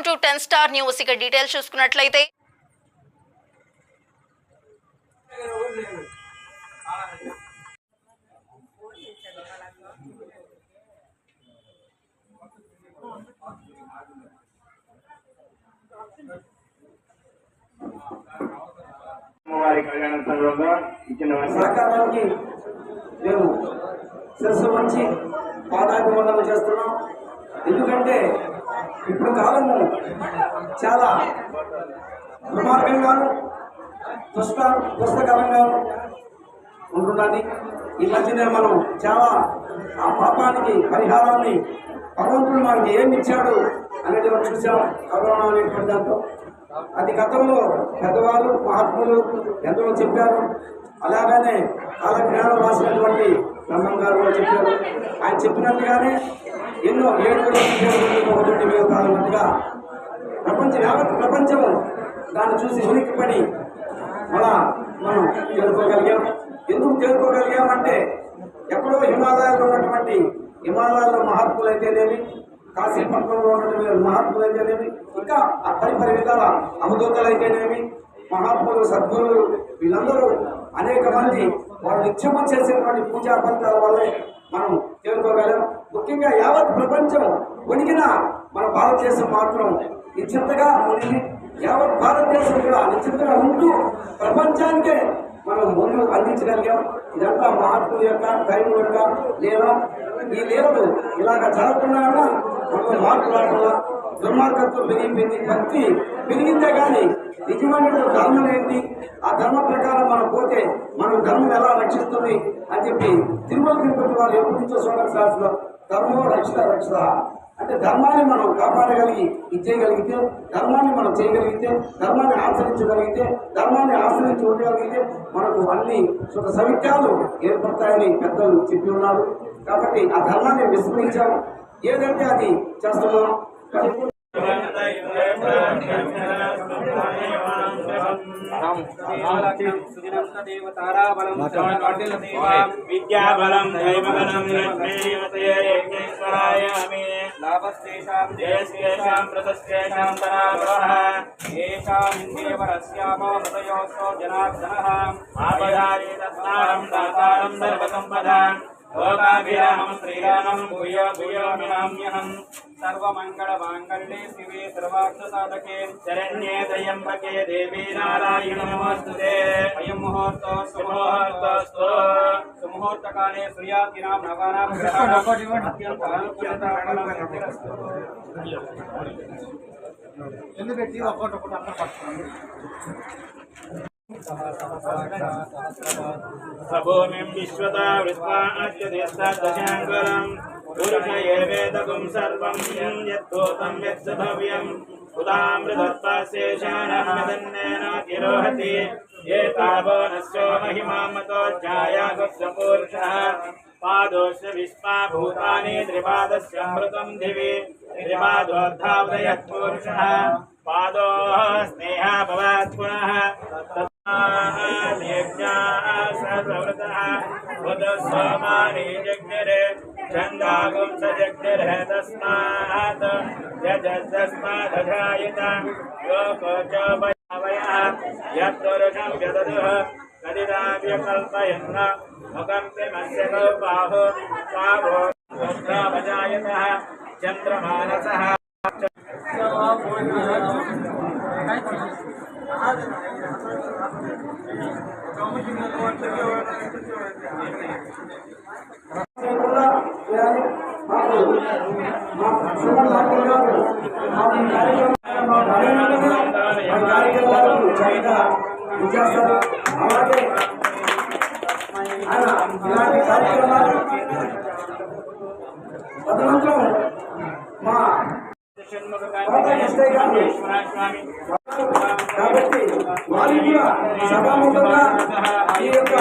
Welcome to 10 star news. ఇక details చూసుకున్నట్లయితే సహకారానికి మేము శిరస్సు వంచి పాదాభివందనం చేస్తున్నాం. ఎందుకంటే ఇప్పుడు కాలము చాలా దుర్మార్గంగాను పుస్తకరంగాను ఉంటున్నది. ఈ మధ్యనే మనం చాలా ఆ పాపానికి పరిహారాన్ని భగవంతుడు మనకి ఏమి ఇచ్చాడు అనేది చూసాం. కరోనా అనేటువంటి దాంట్లో అది గతంలో పెద్దవాళ్ళు మహాత్ములు ఎంతో చెప్పారు. అలాగనే కాలజ్ఞానం రాసినటువంటి బ్రహ్మం గారు కూడా చెప్పారు. ఆయన చెప్పినట్టుగానే ఎన్నో 7,1 వేల యావత్ ప్రపంచము దాన్ని చూసి ఉనికిపడి మనం చేరుకోగలిగాం. ఎందుకు చేరుకోగలిగామంటే ఎక్కడో హిమాలయాల్లో ఉన్నటువంటి హిమాలయాల్లో మహాత్ములైతేనేమి, కాశీపట్నంలో ఉన్నటువంటి మహాత్ములైతేనేమి, ఇంకా పరిపరి విధాల అవధూతలైతేనేమి, మహాత్ములు సద్గురులు వీళ్ళందరూ అనేక మంది వాళ్ళు నిత్యము చేసేటువంటి పూజా ఫలితాల వల్లే మనం చేరుకోగలం. ముఖ్యంగా యావత్ ప్రపంచం ఉనికిన మన భారతదేశం మాత్రం నిశ్చింతగా ఉనికి యావత్ భారతదేశం కూడా నిశ్చింతగా ఉంటూ ప్రపంచానికే మనం ముందు అందించగలిగాం. ఇదంతా మహాత్ముల యొక్క దైవం యొక్క లీల. ఈ లీలలు ఇలాగ జరగకుండా మనం మార్పు రాకుండా దుర్మార్గత్వం పెరిగిపోయింది, భక్తి పెరిగిందే కానీ నిజమైన ధర్మం ఏంటి, ఆ ధర్మ ప్రకారం మనం పోతే మనం ధర్మం ఎలా రక్షిస్తుంది అని చెప్పి తిరుమల తిరుపతి వారు ఎప్పటి నుంచో చూడండి శాస్త్రంలో ధర్మం రక్షిత అంటే ధర్మాన్ని మనం కాపాడగలిగి ఇచ్చేయగలిగితే, ధర్మాన్ని మనం చేయగలిగితే, ధర్మాన్ని ఆచరించగలిగితే, ధర్మాన్ని ఆశ్రయించి ఉండగలిగితే మనకు అన్ని సుఖ సౌఖ్యాలు ఏర్పడతాయని పెద్దలు చెప్పి ఉన్నారు. కాబట్టి ఆ ధర్మాన్ని విస్మరించాం. ఏదంటే అది చేస్తున్నాం. విద్యాబలం దైవబలం లక్ష్మీవతయేశ్వరాయామి లాభస్యేషాం జయస్యేషాం ప్రతస్యేషాం తరావః ఏషాం దేవరస్యామో హృదయోస్తో జనార్దనః ఆపదారి తస్మాహం దాతారం సర్వసంపదాం లోకాభిరామం శ్రీరామం భూయో భూయో మినామ్యహం सर्वमंगलमांगल्ये शिवे सर्वार्थसाधके शरण्ये त्र्यंबके देवी नारायणी नमोस्तुते। अयं मुहूर्तो सुमुहूर्तस्तु सुमुहूर्तकाले सूर्यादीनां नवानां ग्रहाणाम् अत्यन्त अनुकूलताफलमस्तु। भूमिं विश्वता विश्वाच्यदेशदशाङ्गरम् पुरुषयेवेदकं सर्वं यद्भूतं यत्सभव्यम् उदामृतत्वाशेषाणं यदन्नेन तिरोहति ये तावो नश्यो महिमामतो जायागुप्तपुरुषः पादोश्च विश्वा भूतानि त्रिपादस्यामृतं दिवि त्रिपादोद्धावयत्पुरुषः पादो स्नेहा भवात् पुनः सोमानि जग्निरे छन्दागुं स जग्निरे तस्मात् यजस्मादधायत लोको च वयः यत्पुरुषं यदधुः कदिदाव्यकल्पयन् मुखं बाहो स्वाभो रुद्रावजायतः चन्द्रमानसः కాబట్టి వారు కూడా సభాముఖంగా ఈ యొక్క